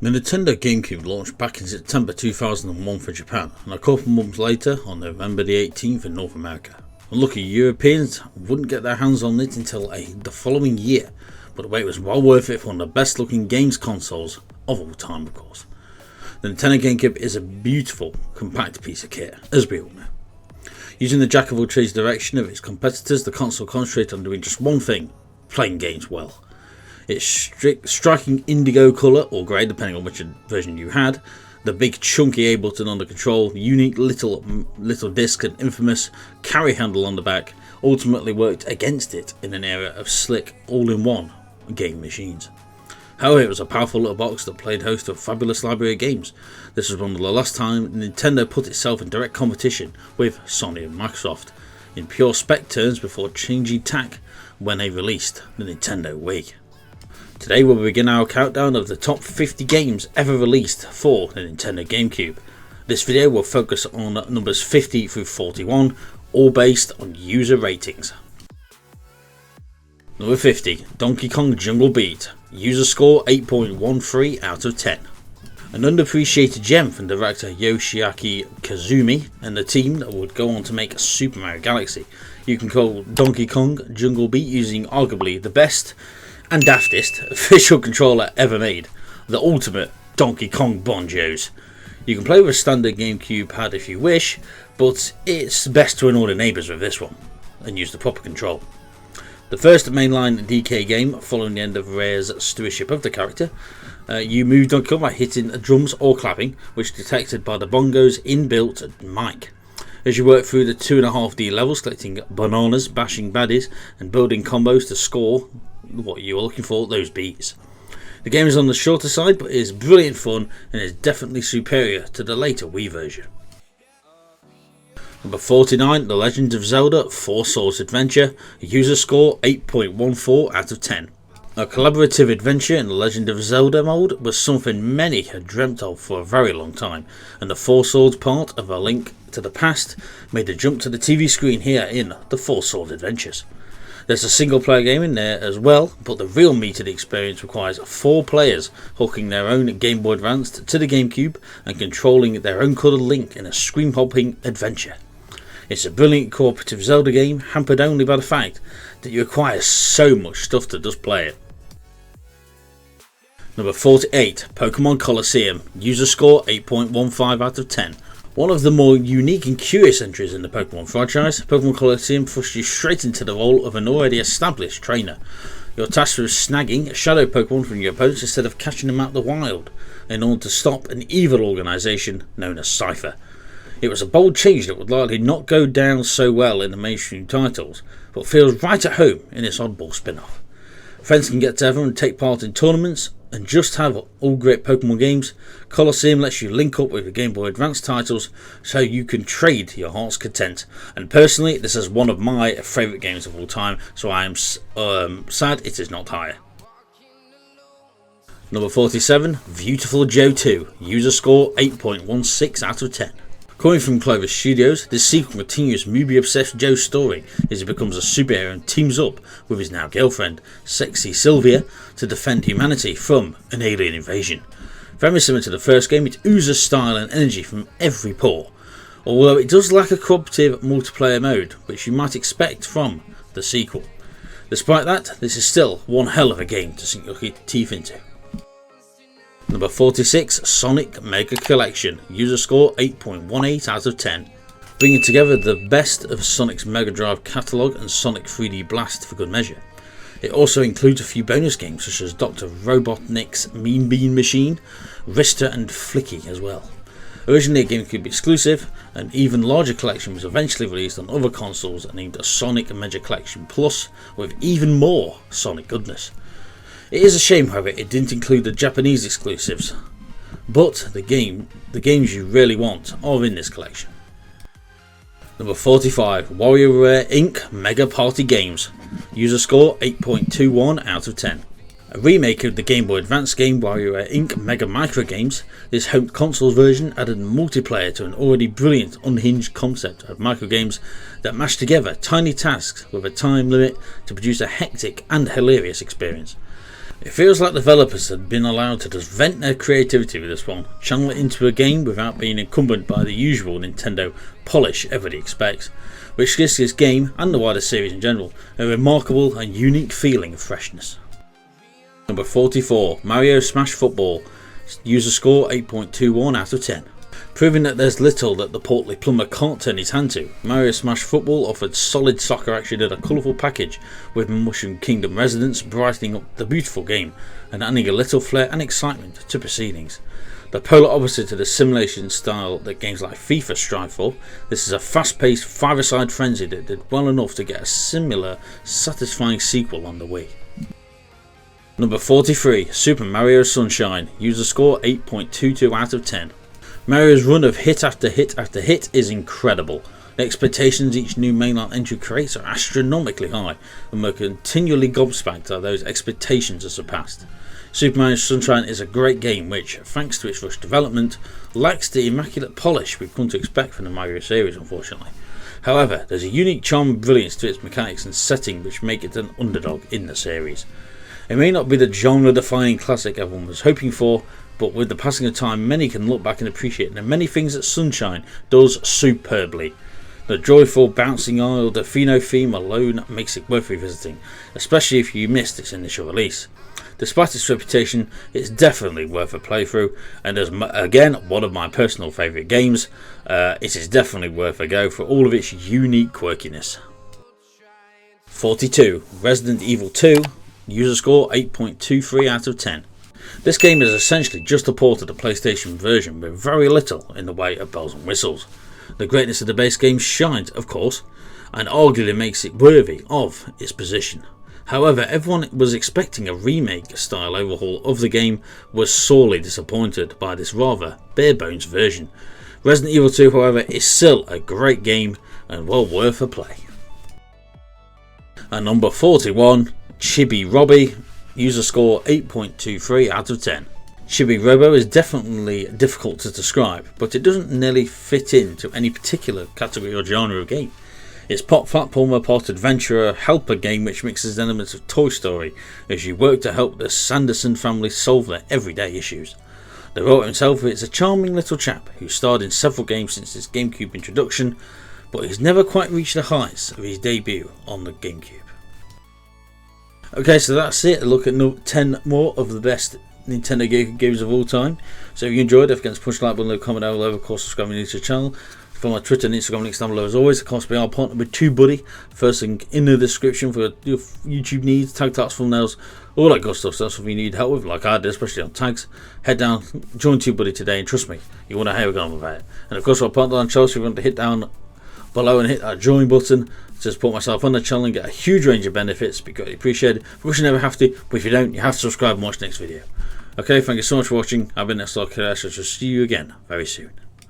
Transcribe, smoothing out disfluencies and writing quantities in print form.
The Nintendo Gamecube launched back in September 2001 for Japan, and a couple months later on November the 18th in North America. Unlucky Europeans wouldn't get their hands on it until the following year, but the wait was well worth it for one of the best looking games consoles of all time, of course. The Nintendo Gamecube is a beautiful, compact piece of kit, as we all know. Using the jack of all trades direction of its competitors, the console concentrated on doing just one thing: playing games well. Its striking indigo colour, or grey depending on which version you had, the big chunky A button on the control, the unique little disc and infamous carry handle on the back ultimately worked against it in an era of slick all-in-one game machines. However, it was a powerful little box that played host to a fabulous library of games. This was one of the last time Nintendo put itself in direct competition with Sony and Microsoft in pure spec terms before changing tack when they released the Nintendo Wii. Today we'll begin our countdown of the top 50 games ever released for the Nintendo Gamecube. This video will focus on numbers 50 through 41, all based on user ratings. Number 50, Donkey Kong Jungle Beat. User score 8.13 out of 10. An underappreciated gem from director Yoshiaki Kazumi and the team that would go on to make Super Mario Galaxy. You can call Donkey Kong Jungle Beat using arguably the best and daftest official controller ever made, the ultimate Donkey Kong Bonjos. You can play with a standard GameCube pad if you wish, but it's best to annoy the neighbours with this one and use the proper control. The first mainline DK game following the end of Rare's stewardship of the character. You moved Donkey Kong by hitting drums or clapping, which detected by the bongo's inbuilt mic. As you work through the 2.5D levels, collecting bananas, bashing baddies and building combos to score what you are looking for, those beats. The game is on the shorter side but is brilliant fun and is definitely superior to the later Wii version. Number 49, The Legend of Zelda-Four Swords Adventure. User score 8.14 out of 10. A collaborative adventure in the Legend of Zelda mode was something many had dreamt of for a very long time, and the Four Swords part of A Link to the Past made the jump to the TV screen here in the Four Swords Adventures. There's a single player game in there as well, but the real meat of the experience requires 4 players hooking their own Game Boy Advance to the GameCube and controlling their own coloured Link in a screen-popping adventure. It's a brilliant cooperative Zelda game, hampered only by the fact that you acquire so much stuff to just play it. Number 48, Pokemon Colosseum. User score 8.15 out of 10. One of the more unique and curious entries in the Pokemon franchise, Pokemon Colosseum pushed you straight into the role of an already established trainer. You're tasked with snagging shadow Pokemon from your opponents instead of catching them out the wild, in order to stop an evil organisation known as Cypher. It was a bold change that would likely not go down so well in the mainstream titles, but feels right at home in its oddball spin-off. Friends can get together and take part in tournaments, and just have all great Pokemon games. Colosseum lets you link up with the Game Boy Advance titles so you can trade your heart's content. And personally, this is one of my favourite games of all time, so I am sad it is not higher. Number 47, Veautiful Joe 2. User score 8.16 out of 10. Coming from Clover Studios, this sequel continues movie-obsessed Joe's story as he becomes a superhero and teams up with his now girlfriend, Sexy Sylvia, to defend humanity from an alien invasion. Very similar to the first game, it oozes style and energy from every pore, although it does lack a cooperative multiplayer mode, which you might expect from the sequel. Despite that, this is still one hell of a game to sink your teeth into. Number 46, Sonic Mega Collection. User score 8.18 out of 10. Bringing together the best of Sonic's Mega Drive catalogue and Sonic 3D Blast for good measure. It also includes a few bonus games such as Dr. Robotnik's Mean Bean Machine, Rista and Flicky as well. Originally a GameCube exclusive, an even larger collection was eventually released on other consoles and named Sonic Mega Collection Plus with even more Sonic goodness. It is a shame, however, it didn't include the Japanese exclusives, but the games you really want are in this collection. Number 45, WarioWare Inc. Mega Party Games. User score 8.21 out of 10. A remake of the Game Boy Advance game WarioWare Inc. Mega Micro Games, this home console version added multiplayer to an already brilliant unhinged concept of micro games that mashed together tiny tasks with a time limit to produce a hectic and hilarious experience. It feels like developers had been allowed to just vent their creativity with this one, channel it into a game without being encumbered by the usual Nintendo polish everybody expects, which gives this game, and the wider series in general, a remarkable and unique feeling of freshness. Number 44, Mario Smash Football. User score 8.21 out of 10. Proving that there's little that the portly plumber can't turn his hand to, Mario Smash Football offered solid soccer action in a colourful package, with Mushroom Kingdom residents brightening up the beautiful game and adding a little flair and excitement to proceedings. The polar opposite to the simulation style that games like FIFA strive for, this is a fast-paced five-a-side frenzy that did well enough to get a similar satisfying sequel on the Wii. Number 43, Super Mario Sunshine. User score 8.22 out of 10. Mario's run of hit after hit after hit is incredible. The expectations each new mainline entry creates are astronomically high, and we're continually gobsmacked that those expectations are surpassed. Super Mario Sunshine is a great game which, thanks to its rushed development, lacks the immaculate polish we've come to expect from the Mario series, unfortunately. However, there's a unique charm and brilliance to its mechanics and setting which make it an underdog in the series. It may not be the genre-defining classic everyone was hoping for, but with the passing of time many can look back and appreciate the many things that Sunshine does superbly. The joyful bouncing Isle Delfino theme alone makes it worth revisiting, especially if you missed its initial release. Despite its reputation, it's definitely worth a playthrough, and as again one of my personal favourite games, it is definitely worth a go for all of its unique quirkiness. 42. Resident Evil 2. User score 8.23 out of 10. This game is essentially just a port of the PlayStation version with very little in the way of bells and whistles. The greatness of the base game shines, of course, and arguably makes it worthy of its position. However, everyone was expecting a remake style overhaul of the game was sorely disappointed by this rather bare bones version. Resident Evil 2, however, is still a great game and well worth a play. And number 41, Chibi-Robo. User score 8.23 out of 10. Chibi-Robo is definitely difficult to describe, but it doesn't nearly fit into any particular category or genre of game. It's pop platformer, pot adventurer, helper game which mixes elements of Toy Story as you work to help the Sanderson family solve their everyday issues. The writer himself is a charming little chap who starred in several games since his Gamecube introduction, but he's never quite reached the heights of his debut on the Gamecube. Okay, so that's it. A look at 10 more of the best Nintendo games of all time. So if you enjoyed, don't forget to push the like button, leave a comment down below, of course subscribing to the channel. Follow my Twitter and Instagram links down below as always. Of course, we are partnered with TubeBuddy. First link in the description for your YouTube needs, tag types, thumbnails, all that good stuff. So that's something you need help with, like I did, especially on tags. Head down, join TubeBuddy today, and trust me, you want to hear going on about it. And of course, we're partnered on Chelsea. If you want to hit down below and hit that join button to support myself on the channel and get a huge range of benefits, be greatly appreciated. Of course, you never have to, but if you don't, you have to subscribe and watch the next video. Okay, thank you so much for watching. I've been Next Lock. I shall see you again very soon.